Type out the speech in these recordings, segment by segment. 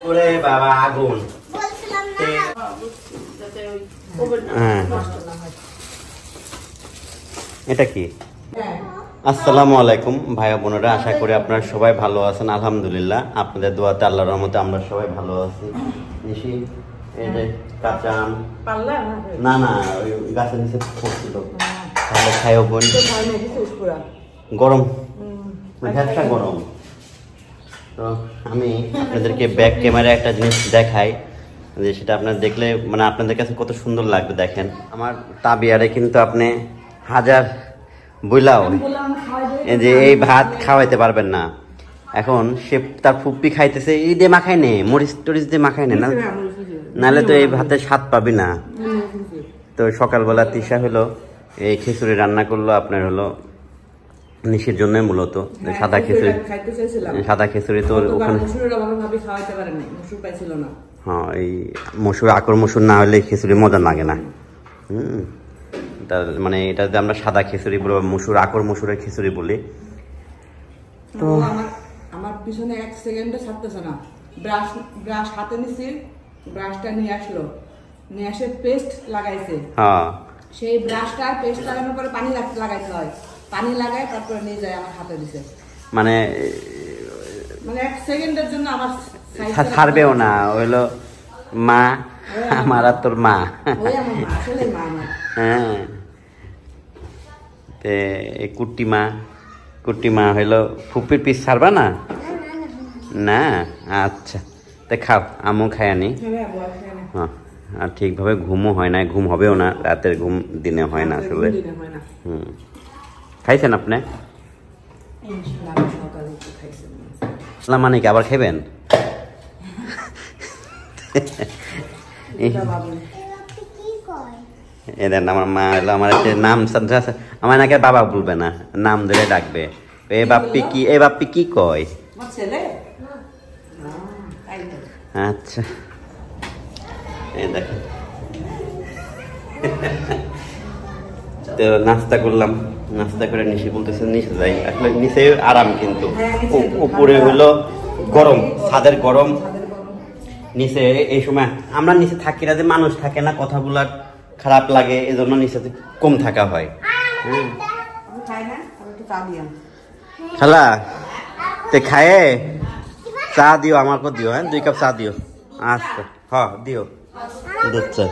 ওরে বাবা আগুন। এটা কি? আসসালামু আলাইকুম ভাইয়া বোনেরা, আশা করি আপনারা সবাই ভালো আছেন। আলহামদুলিল্লাহ, আপনাদের দোয়াতে আল্লাহর রহমতে আমরা সবাই ভালো আছি। নিশি এই যে কাঁচা আম, না না ওই গাছের নিচে পড়ছিল, তাহলে খাইও বোন। গরম, ভ্যাবসা গরম। তো আমি আপনাদেরকে ব্যাক ক্যামেরা একটা জিনিস দেখাই, যে সেটা আপনারা দেখলে মানে আপনাদের কাছে কত সুন্দর লাগবে। দেখেন আমার তাবিয়ারে কিন্তু আপনি হাজার বইলাও এই যে এই ভাত খাওয়াইতে পারবেন না। এখন সে তার ফুপ্পি খাইতেছে, এই দিয়ে মাখাই নে, মরিচ টরিচ দিয়ে মাখাই নে, না নাহলে তো এই ভাতে স্বাদ পাবি না। তো সকালবেলা তিশা হলো এই খিচুড়ি রান্না করলো, আপনার হলো নিশির জন্য মূলত সাদা খিচুড়ি। সাদা খিচুড়ি তো ওখানে হ্যাঁ, এই মসুর আকর মসুর না হলে খিচুড়ি মজা লাগে না। মানে এটা আমরা সাদা খিচুড়ি বলি, মসুর আকর মসুরের খিচুড়ি বলি। তো আমার পিছনে এক সেকেন্ডও ছাড়তেছে না, ব্রাশ হাতে নিছি, ব্রাশটা নিয়ে আসলো, নিয়ে আসে পেস্ট লাগাইছে। হ্যাঁ, সেই ব্রাশটা পেস্ট লাগানোর পরে পানি লাগাইতে হয়, পানি লাগায় তারপরে নিয়ে যায় আমার হাতে দিছে। মানে এক সেকেন্ডের জন্য আমার ছাড়বেও না। হইলো মা আমার আর তোর মা। হ্যাঁ, কুট্টি মা হইলো ফুপির পিস ছাড়বা না? না, আচ্ছা তা খাও, আমও খাই আনি। হ্যাঁ, আর ঠিকভাবে ঘুমও হয় না, ঘুম হবেও না, রাতের ঘুম দিনে হয় না আসলে। খাইছেন আপনি? মানে কি আবার খাইবেন? আমার মা এলো, আমার একটা নাম আমার নাকি বাবা বলবে না, নাম ধরে ডাকবে। এ বাপ্পি কি, এ বাপ্পি কি কয়? আচ্ছা, এই দেখেন তো নাস্তা করলাম, নাস্তা করে নিশি বলতেছে নিচে যাই। আসলে নিচে আরাম, কিন্তু উপরে হলো গরম, ছাদের গরম। নিচে এই সময় আমরা নিচে থাকি না, যে মানুষ থাকে না, কথা বলার খারাপ লাগে, এজন্য নিচে কম থাকা হয়। খালা তে খায়ে চা দিও, আমাকে দিও। হ্যাঁ, 2 কাপ চা দিও। আচ্ছা, হ্যাঁ দিও, দুধ চা।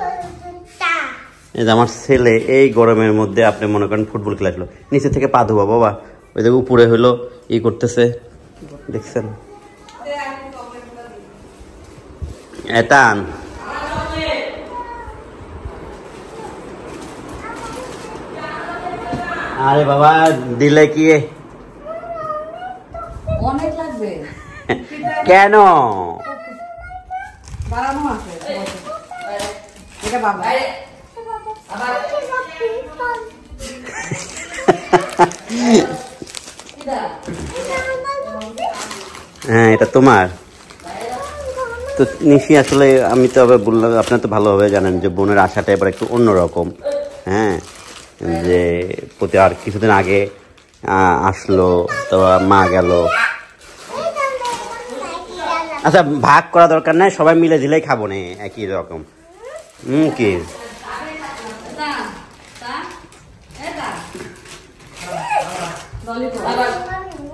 এই যে আমার ছেলে এই গরমের মধ্যে আপনি মনে করেন ফুটবল খেলাছিল, নিচে থেকে পা ধোবা বাবা, ওই যে উপরে হইলো ই করতেছে, দেখছেন? এতান আরে বাবা দিলে কি অনেক লাগবে? কেন? হ্যাঁ, এটা তোমার তো নিশি। আসলে আমি তো আবার বললাম, আপনার তো ভালোভাবে জানেন যে বোনের আশাটা এবার একটু অন্যরকম। হ্যাঁ, যে প্রতি আর কিছুদিন আগে আসলো, তো মা গেল। আচ্ছা, ভাগ করা দরকার নাই, সবাই মিলে দিলেই খাবো না একই রকম। কি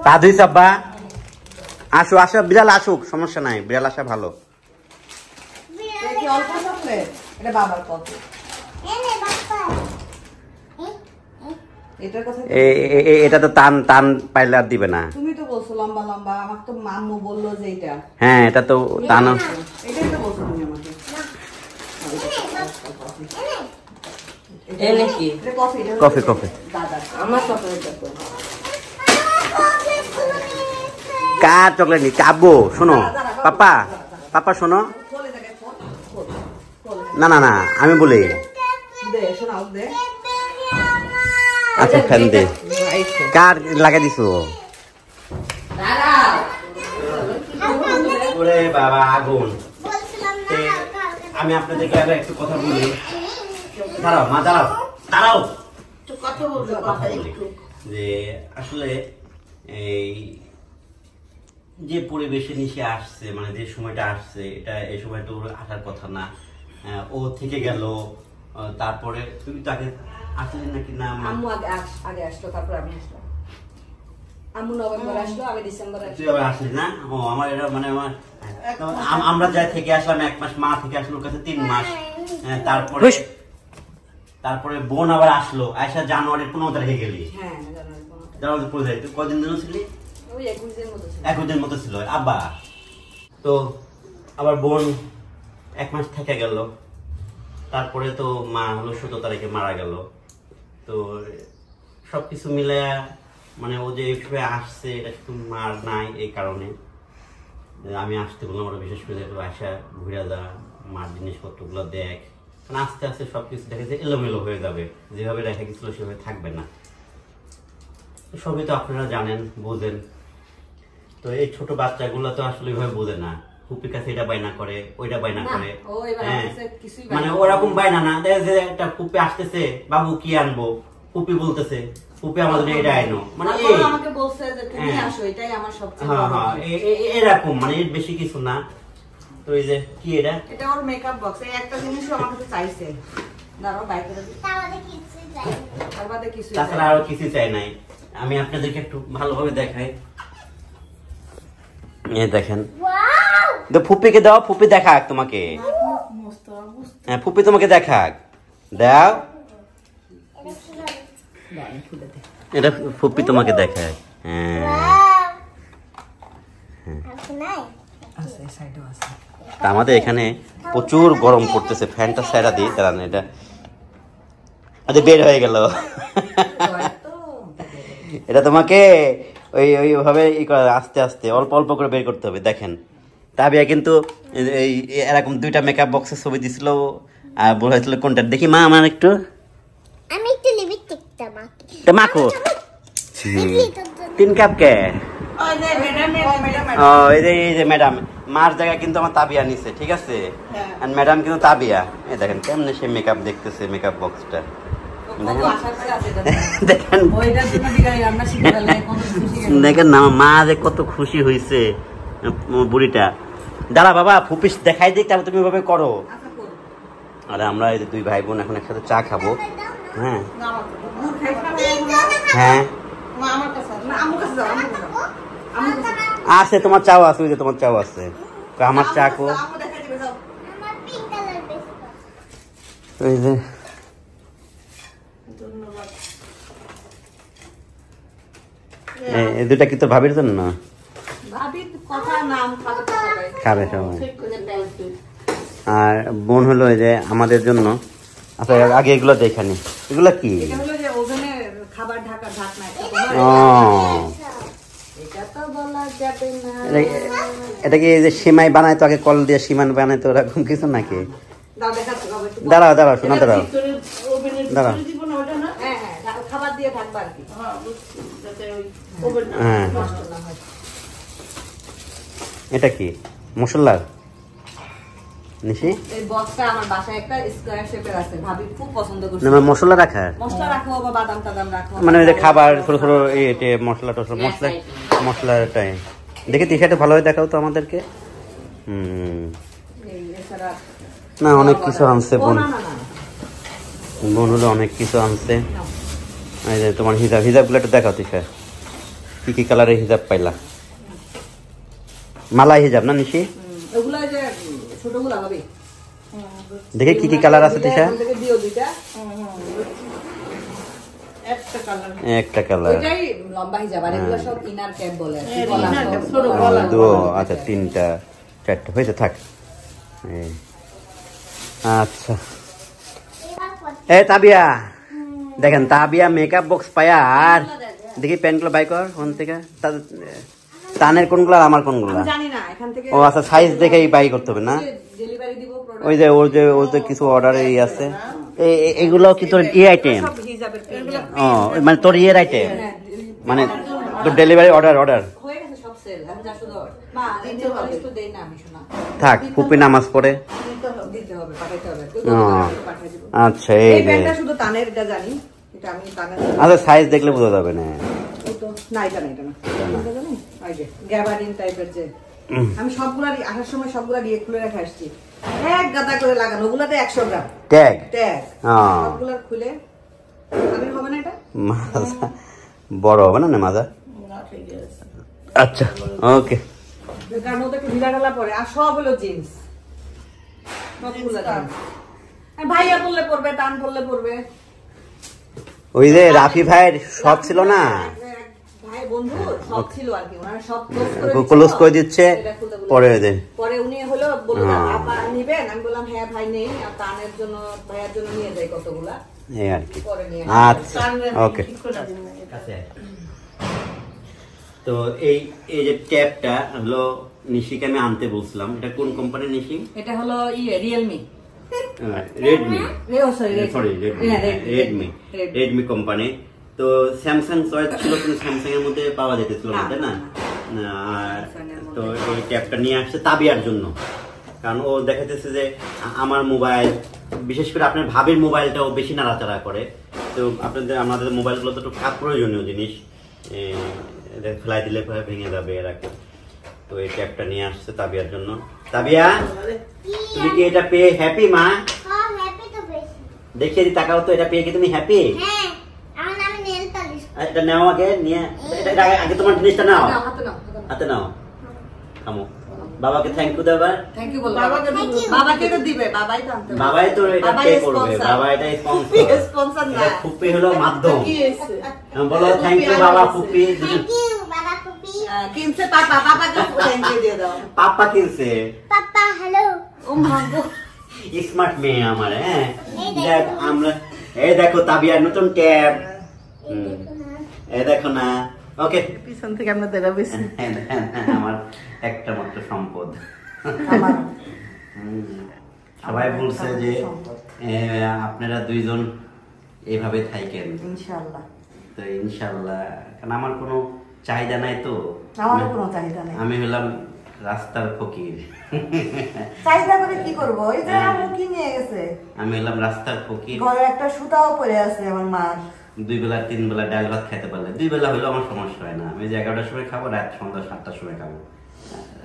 পা ধুই সাব্বা, আসো আসো, বিড়াল আসুক, সমস্যা নাই, বিড়াল আসা ভালো। এটা তো টান টান পাইলে আর দিবে না। তুমি তো বলছো লম্বা লম্বা, আমার তো মাম্মু বললো যে এটা। হ্যাঁ, এটা তো টান, এটাই তো বলছো তুমি আমাকে। কফি কফি কার চকলেট নি কাবো? শোনো পাপা, পাপা শোনো, না না না আমি বলি। আচ্ছা ফ্যান দে, কার লাগাই দিছো? ওরে বাবা আগুন। আমি আপনাদেরকে আবার একটু কথা বলি। দাঁড়াও মা, দাঁড়াও দাঁড়াও, কথা বলি যে আসলে এই যে পরিবেশে নিশে আসছে, মানে যে সময়টা আসছে, এটা এই সময়টা ওর আসার কথা না। ও থেকে গেল, তারপরে তুমি তাকে আসলে নাকি না? আম্মু আগে আসলো, তারপর আমি আসলাম। আম্মু নভেম্বর আসলো, আমি ডিসেম্বরে তুই আবার আসলি না? ও আমার এটা মানে আমরা যাই থেকে আসলাম 1 মাস, মা থেকে আসলো ওর কাছে 3 মাস। তারপরে বোন আবার আসলো, আয়সা জানুয়ারির 15 তারিখে গেলি। হ্যাঁ জানুয়ারি 15 জানুয়ারি 15 তারিখ। তুই কদিন দিন ছিলি? ওই 21 দিনের মতো ছিল। 21 দিন মতো ছিল। আবার তো আবার বোন 1 মাস থেকে গেল। তারপরে তো মা হলো 17 তারিখে মারা গেল। তো সবকিছু মিলে মানে ও যে এইভাবে আসছে, এটা শুধু মার নাই এই কারণে আমি আসতে বললাম। ওরা বিশেষ করে একটু আসা ঘুরে যা, মার জিনিসপত্রগুলো দেখ, কারণ আস্তে আস্তে সবকিছু দেখে যে এলোমেলো হয়ে যাবে, যেভাবে রেখে গেছিল সেভাবে থাকবে না। সবই তো আপনারা জানেন, বোঝেন। তো এই ছোট বাচ্চাগুলো তো আসলে ওইভাবে বোঝে না। ফুপির কাছে এটা বায়না করে, ওইটা বায়না করে। মানে ওরকম বায়না না, যে একটা ফুপি আসতেছে, বাবু কি আনবো, ফুপি বলতেছে ফুপি আমাদের এটা আইনো, মানে আমাকে বলছে যে তুমি আসো, এটাই আমার সবচেয়ে এরকম, মানে বেশি কিছু না। তো এই যে কি এটা ওর মেকআপ বক্স। এই একটা জিনিসও আমার কাছে চাইছে, দাঁড়াও বাইরে দিই। তাছাড়া আরো কিছু চাই নাই। আমি আপনাদেরকে একটু ভালোভাবে দেখাই। এই দেখেন, ফুপিকে দাও, ফুপি দেখাক তোমাকে। হ্যাঁ, ফুপি তোমাকে দেখাক, দাও। এটা ফুপি তোমাকে দেখাক। আমাদের এখানে প্রচুর গরম পড়তেছে, ফ্যানটা সাইডা দিই, দাঁড়ান। এটা বের হয়ে গেল। এটা তোমাকে ওইভাবে আস্তে আস্তে অল্প অল্প করে বের করতে হবে। দেখেন, তাবিয়া কিন্তু এই এরকম 2টা মেকআপ বক্সের ছবি দিছিল, আর বলেছিল কোনটা দেখি মা আমার একটু, আমি একটু লিপস্টিকটা মাখো। 3 কাপ কে? এই যে ম্যাডাম, মার জায়গা কিন্তু আমার তাবিয়া নিছে, ঠিক আছে? আর ম্যাডাম কিন্তু তাবিয়া। এই দেখেন কেমনে সে মেকআপ দেখতেছে, মেকআপ বক্সটা দেখেন না, মা যে কত খুশি হয়েছে বুড়িটা। দাঁড়া বাবা, ফুপিস দেখাই দিক, তাহলে তুমি এভাবে করো। আরে আমরা এই 2 ভাই বোন এখন একসাথে চা খাবো। হ্যাঁ হ্যাঁ আছে, তোমার চাও আছে, ওই যে তোমার চাও আছে, আমার চা কো। ওই যে এই 2টা কি তোর ভাবির জন্য? খাবে সবাই। আর বোন হলো এই যে আমাদের জন্য। আচ্ছা আগে এগুলো দেখানি, এগুলো কি? এটা কি যে সিমাই বানায় তো, আগে কল দিয়ে সিমান বানায় তো, ওরকম কিছু নাকি? দাঁড়াও দাঁড়াও শোনা, দাঁড়াও দাঁড়াও। হ্যাঁ, এটা কি মশলার নিশি? এই বক্সটা আমার বাসায় একটা স্কয়ার শেপের আছে, ভাবি খুব পছন্দ করছে। না মশলা রাখা, মশলা রাখো বা বাদাম টাদাম রাখো, মানে ওই যে খাবার ছোট ছোট এতে মশলা টসলা, মশলাটাই দেখে টি-শার্টে ভালোভাবে দেখাও তো আমাদেরকে। না অনেক কিছু আনছে বোন, বোন হলো অনেক কিছু আনছে। এই যে তোমার হিজাবগুলো একটু দেখাও তিশা, কি কি কালারের হিজাব পাইলা? মালাই হিজাব না নিশি? ওগুলা যে ছোটগুলা হবে, দেখে কি কি কালার আছে তিশা? একটা কালার, ওইটাই লম্বা হিজাব, আর এগুলো সব ইনার ক্যাপ বলে। আচ্ছা 3টা 4টা হয়েছে, থাক। আচ্ছা এ তাবিয়া, দেখেন তাবিয়া মেকআপ বক্স পায়া। আর দেখি প্যান্টগুলো বাই কর ওখান থেকে, তানের কোনগুলো আর আমার কোনগুলো জানি না, এখান থেকে। ও আচ্ছা, সাইজ দেখেই বাই করতে হবে না? ডেলিভারি দিব প্রোডাক্ট। ওই যে ওর যে কিছু অর্ডার আছে, এগুলো কি তোর আইটেম? ও মানে তোর আইটেম, মানে তোর ডেলিভারি অর্ডার হয়ে গেছে সব সেল। আমি যা শুধু মা নিতে হবে একটু দেই না, আমি শোনা থাক। ফুপি নামাজ পড়ে দিতে হবে, পাঠাইতে হবে। পাঠিয়ে দিব। আচ্ছা এই প্যান্টটা শুধু তানের, এটা জানি, এটা আমি তানের। আচ্ছা সাইজ দেখলে বোঝা যাবে না। না এটা না এটা না কোনটা জানি এই যে গ্যাবার্ডিন টাইপের যে আমি সবগুলা আসার সময় সবগুলা দিয়ে খুলে রেখে আসছি এক গাদা করে লাগানো ওগুলাতে 100 গ্রাম ট্যাগ ট্যাগ হ্যাঁ সবগুলা খুলে আমি হবে না এটা মাজা বড় হবে না মাজা না ঠিক আছে আচ্ছা ওকে কারণ ওটা একটু ঢিলা ঢালা পরে আর সব হলো জিন্স সবগুলা জিন্স আর ভাইয়া বললে পড়বে টান বললে পড়বে ওই যে রাফি ভাইয়ের সব ছিল না ভাই বন্ধু সব ছিল আর কি ওনারা সব ক্লোজ করে দিচ্ছে পরে ওদের পরে উনি হলো বলল আপা নেবেন আমি বললাম হ্যাঁ ভাই নেই আর টানের জন্য ভাইয়ার জন্য নিয়ে যাই কতগুলা এই আর কি পরে নিয়ে আচ্ছা ওকে তো এই এই যে ট্যাবটা হলো নিশিকে আমি আনতে বলছিলাম এটা কোন কোম্পানির নিশি এটা হলো Realme Redmi sorry Redmi company তো স্যামসাং চয়েস ছিল কিন্তু স্যামসাং এর মধ্যে পাওয়া যেতেছিল না তাই না আর তো এই ট্যাবটা নিয়ে আসছে তাবিয়ার জন্য কারণ ও দেখাতেছে যে আমার মোবাইল বিশেষ করে আপনার ভাবির মোবাইলটাও বেশি নাড়াচাড়া করে তো আপনাদের আমাদের মোবাইলগুলো তো একটু প্রয়োজনীয় জিনিস ফেলাই দিলে ভেঙে যাবে এরকম তো এই ট্যাবটা নিয়ে আসছে তাবিয়ার জন্য তাবিয়া তুমি কি এটা পেয়ে হ্যাপি মা হ্যাঁ হ্যাপি তো বেশি দেখিয়ে দি তাকাও তো এটা পেয়ে কি তুমি হ্যাপি হ্যাঁ আমার নামে নেল পালিশ এটা নাও আগে নিয়ে এটা আগে তোমার জিনিসটা নাও হাতে নাও থামো বাবাকে থ্যাংক ইউ দেবা থ্যাংক ইউ বল বাবাকে তো দিবে বাবাই তো আনতে বাবাই তো এটা পে করবে বাবা এটা স্পন্সর না ফুপি হলো মাধ্যম কি হইছে বলো থ্যাংক ইউ বাবা ফুপি থ্যাংক ইউ বাবা পুপি কিনছে পাপাকে থ্যাংক ইউ দিয়ে দাও পাপা কিনছে পাপা হ্যালো ও মাগো স্মার্ট মেয়ে আমার হ্যাঁ দেখ আমরা এই দেখো তাবিয়ার নতুন ট্যাব এই দেখো না ওকে পিছন থেকে আমরা দেখা বেশি আমার একটা মাত্র সম্পদ আমার সবাই বলছে যে আপনারা দুইজন এইভাবে থাকেন ইনশাআল্লাহ তো ইনশাআল্লাহ কারণ আমার কোনো চাহিদা নাই তো আমারও কোনো চাহিদা নাই আমি হলাম রাস্তার ফকির চাহিদা করে কি করব এই যে আমু কি নিয়ে গেছে আমি হলাম রাস্তার ফকির ঘরে একটা সুতাও পড়ে আছে আমার মা 2 বেলা 3 বেলা ডাল ভাত খেতে পারলে 2 বেলা হলেও আমার সমস্যা হয় না আমি যে 11টার সময় খাবো রাত সন্ধ্যা 7টার সময় খাবো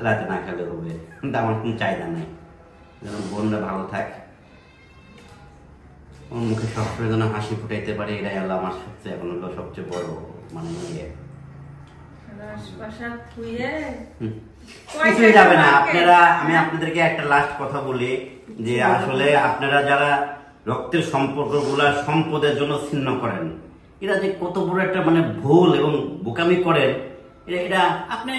রাতে না খেলে হবে কিন্তু আমার কোনো চাহিদা নাই যেন বোনরা ভালো থাক ওর মুখে সবসময় যেন হাসি ফুটাইতে পারে এটাই হলো আমার সবচেয়ে এখন হলো সবচেয়ে বড় মানে ইয়ে কিছুই যাবে না আপনারা আমি আপনাদেরকে একটা লাস্ট কথা বলি যে আসলে আপনারা যারা রক্তের সম্পর্কগুলা সম্পদের জন্য ছিন্ন করেন এরা যে কত বড় একটা মানে ভুল এবং বোকামি করেন এটা আপনি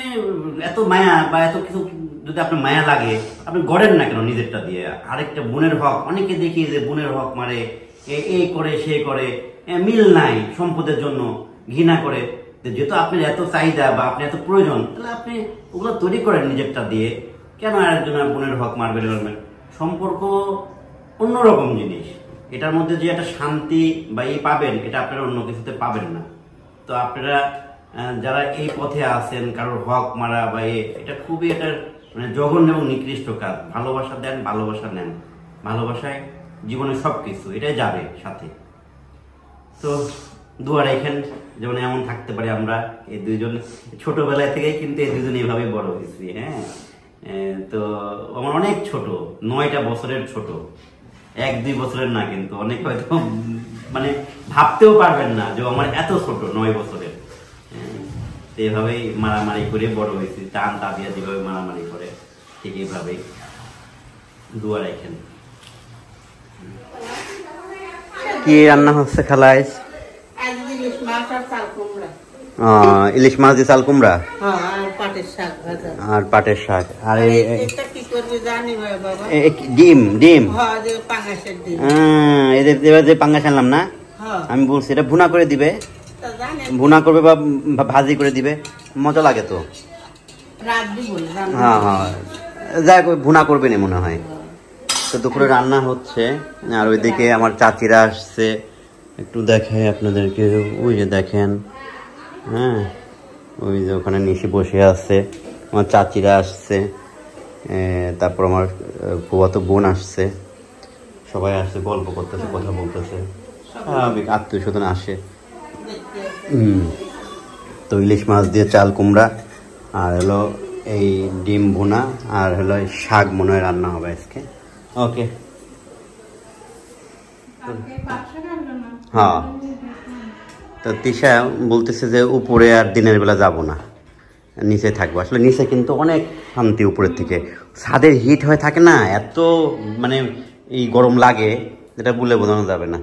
এত মায়া বা এত কিছু যদি আপনার মায়া লাগে আপনি গড়েন না কেন নিজেরটা দিয়ে আরেকটা বোনের হক অনেকে দেখি যে বোনের হক মারে এই করে সে করে মিল নাই সম্পদের জন্য ঘৃণা করে যেহেতু আপনার এত চাহিদা বা আপনি এত প্রয়োজন তাহলে আপনি ওগুলো তৈরি করেন নিজেরটা দিয়ে কেন আরেকজন বোনের হক মারবেন সম্পর্ক অন্যরকম জিনিস এটার মধ্যে যে একটা শান্তি বা পাবেন এটা আপনারা অন্য কিছুতে পাবেন না তো আপনারা যারা এই পথে আছেন কারোর হক মারা বা এটা খুবই একটা মানে জঘন্য এবং নিকৃষ্ট কাজ ভালোবাসা দেন ভালোবাসা নেন ভালোবাসায় জীবনে সবকিছু এটাই যাবে সাথে তো দোয়া রাখেন যেমন এমন থাকতে পারি আমরা এই দুইজন ছোটবেলায় থেকেই কিন্তু এই দুজন এইভাবে বড় হয়েছি হ্যাঁ তো আমার অনেক ছোট 9টা বছরের ছোট 1-2 বছরের না কিন্তু অনেক হয়তো মানে ভাবতেও পারবেন না যে আমার এত ছোট 9 বছরের এইভাবেই মারামারি করে বড় হয়েছি টান তাবিয়া যেভাবে মারামারি করে ঠিক এইভাবেই দোয়া রাখেন কি রান্না হচ্ছে খালাইস ইলিশ মাছ দিয়ে চাল কুমড়া আর পাটের শাক আর ডিম ডিম এদের যে পাঙ্গাস আনলাম না আমি বলছি এটা ভুনা করে দিবে ভুনা করবে বা ভাজি করে দিবে মজা লাগে তো হ্যাঁ হ্যাঁ যাই ভুনা করবে না মনে হয় তো দুপুরে রান্না হচ্ছে আর ওইদিকে আমার চাচিরা আসছে একটু দেখাই আপনাদেরকে ওই যে দেখেন হ্যাঁ ওই যে ওখানে নিশি বসে আছে আমার চাচিরা আসছে তারপর আমার ফুফাতো বোন আসছে সবাই আসছে গল্প করতেছে কথা বলতেছে স্বাভাবিক আত্মীয় স্বজন আসে তো ইলিশ মাছ দিয়ে চাল কুমড়া আর হলো এই ডিম ভুনা আর হলো শাক মনে হয় রান্না হবে আজকে। ওকে, হ্যাঁ। তো তিশা বলতেছে যে উপরে আর দিনের বেলা যাব না, নিচে থাকবো। আসলে নিচে কিন্তু অনেক শান্তি উপরের থেকে, ছাদের হিট হয়ে থাকে না, এত মানে এই গরম লাগে যেটা বলে বোঝানো যাবে না।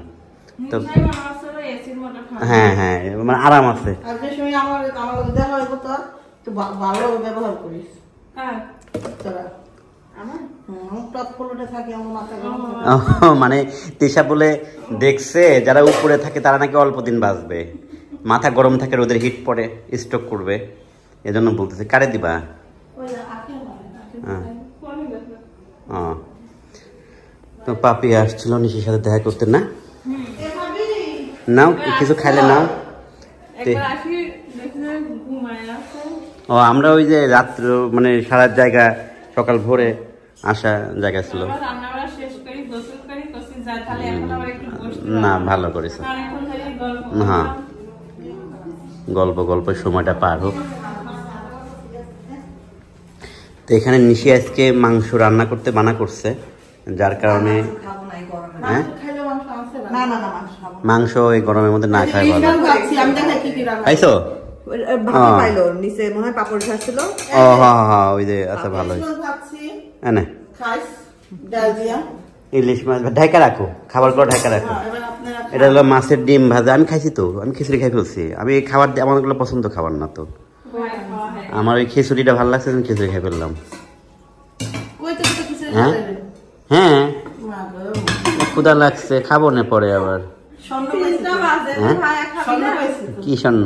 তো হ্যাঁ হ্যাঁ, মানে আরাম আছে। মানে তিশা বলে দেখছে যারা উপরে থাকে তারা নাকি অল্প দিন বাঁচবে, মাথা গরম থাকে, রোদের হিট পড়ে, স্ট্রোক করবে, এজন্য বলতেছে। কারে দিবা? তো পাপি আসছিল নিশির সাথে দেখা করতে, না নাও কিছু খাইলে নাও। ও আমরা ওই যে রাত্র মানে সারা জায়গা সকাল ভোরে আসা জায়গা ছিল না, ভালো করেছে। হ্যাঁ, গল্প গল্প সময়টা পার হোক। তো এখানে নিশি আজকে মাংস রান্না করতে মানা করছে, যার কারণে হ্যাঁ মাংস এই গরমের মধ্যে না খাই ভালো। খাইছো? ও হ্যাঁ হ্যাঁ, ওই যে আচ্ছা ভালো ইলিশ মাছ ঢাকা রাখো, খাবার করে ঢাকা রাখো। এটা হলো মাছের ডিম ভাজা। আমি খাইছি তো, আমি খিচুড়ি খাই ফেলছি। আমি খাবার আমার গুলো পছন্দ খাবার না, তো আমার ওই খিচুড়িটা ভালো লাগছে, আমি খিচুড়ি খাই ফেললাম। হ্যাঁ হ্যাঁ, ক্ষুধা লাগছে, খাবো না পরে আবার। হ্যাঁ কি স্বর্ণ?